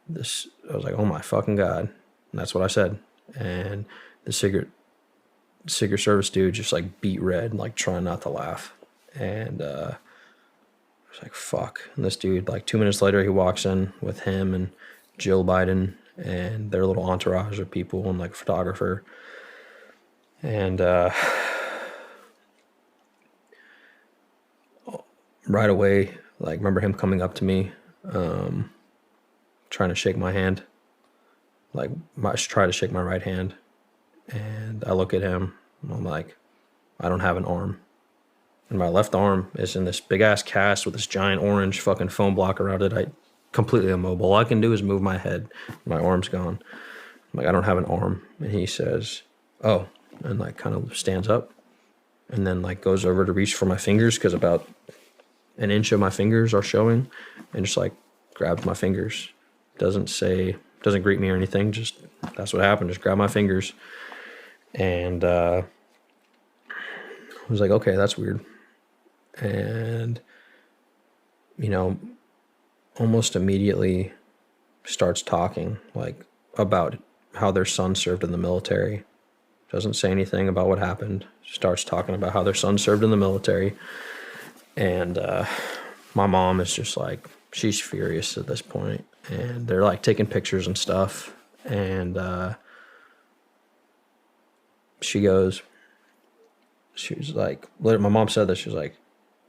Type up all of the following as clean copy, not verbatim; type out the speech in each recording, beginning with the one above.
I was like, oh my fucking God. And that's what I said. And the Secret Service dude just like beat red, like trying not to laugh. And I was like, fuck. And this dude, like 2 minutes later, he walks in with him and Jill Biden and their little entourage of people and like a photographer. And right away, like, remember him coming up to me, trying to shake my hand, like, try to shake my right hand. And I look at him, and I'm like, I don't have an arm. And my left arm is in this big ass cast with this giant orange fucking foam block around it. I completely immobile. All I can do is move my head. My arm's gone. I'm like, I don't have an arm. And he says, oh, and like kind of stands up and then like goes over to reach for my fingers because about an inch of my fingers are showing, and just like grabs my fingers. Doesn't greet me or anything. Just, that's what happened. Just grab my fingers. And I was like, okay, that's weird. And, you know, almost immediately starts talking like about how their son served in the military. Doesn't say anything about what happened. Starts talking about how their son served in the military. And my mom is just like, she's furious at this point. And they're like taking pictures and stuff. And she was like, my mom said this, she was like,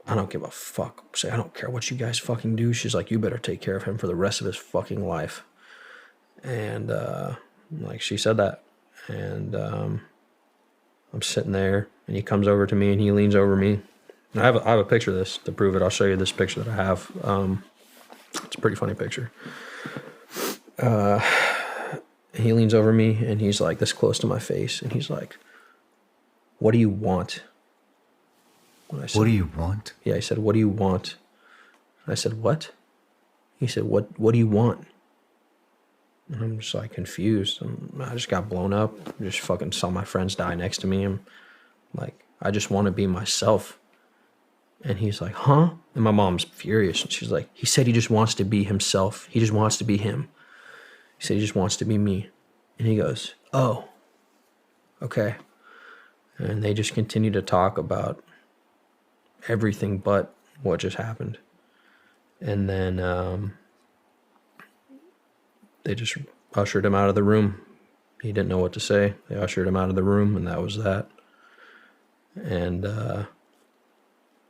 I don't give a fuck. I don't care what you guys fucking do. She's like, you better take care of him for the rest of his fucking life. And like, she said that. And I'm sitting there, and he comes over to me, and he leans over me. And I have a picture of this to prove it. I'll show you this picture that I have. It's a pretty funny picture. He leans over me, and he's like this close to my face, and he's like, what do you want? I said, what do you want? Yeah, he said, what do you want? I said, what? He said, what do you want? And I'm just like confused. I just got blown up. I just fucking saw my friends die next to me. I'm like, I just want to be myself. And he's like, huh? And my mom's furious. And she's like, he said he just wants to be himself. He just wants to be him. He said he just wants to be me. And he goes, oh, okay. And they just continue to talk about everything but what just happened. And then they just ushered him out of the room. He didn't know what to say. They ushered him out of the room, and that was that. And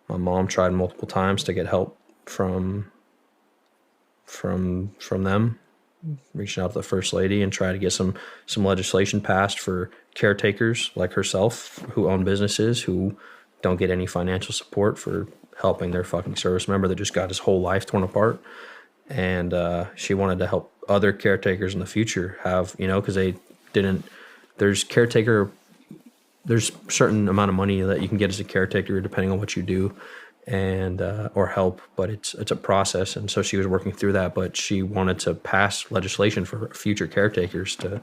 my mom tried multiple times to get help from them, reaching out to the First Lady and try to get some legislation passed for caretakers like herself who own businesses who don't get any financial support for helping their fucking service member that just got his whole life torn apart. And she wanted to help other caretakers in the future have, because there's certain amount of money that you can get as a caretaker depending on what you do, and or help, but it's a process. And so she was working through that, but she wanted to pass legislation for future caretakers to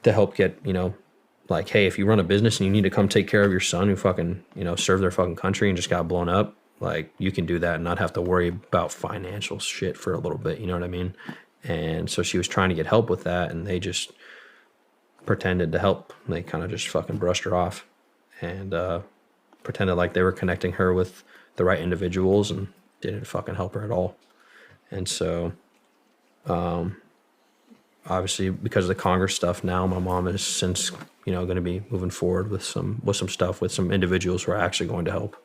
help get, like, hey, if you run a business and you need to come take care of your son who fucking, served their fucking country and just got blown up, like, you can do that and not have to worry about financial shit for a little bit, you know what I mean? And so she was trying to get help with that, and they just pretended to help. They kind of just fucking brushed her off and pretended like they were connecting her with the right individuals and didn't fucking help her at all. And so obviously because of the Congress stuff now, my mom is since, going to be moving forward with some stuff with some individuals who are actually going to help.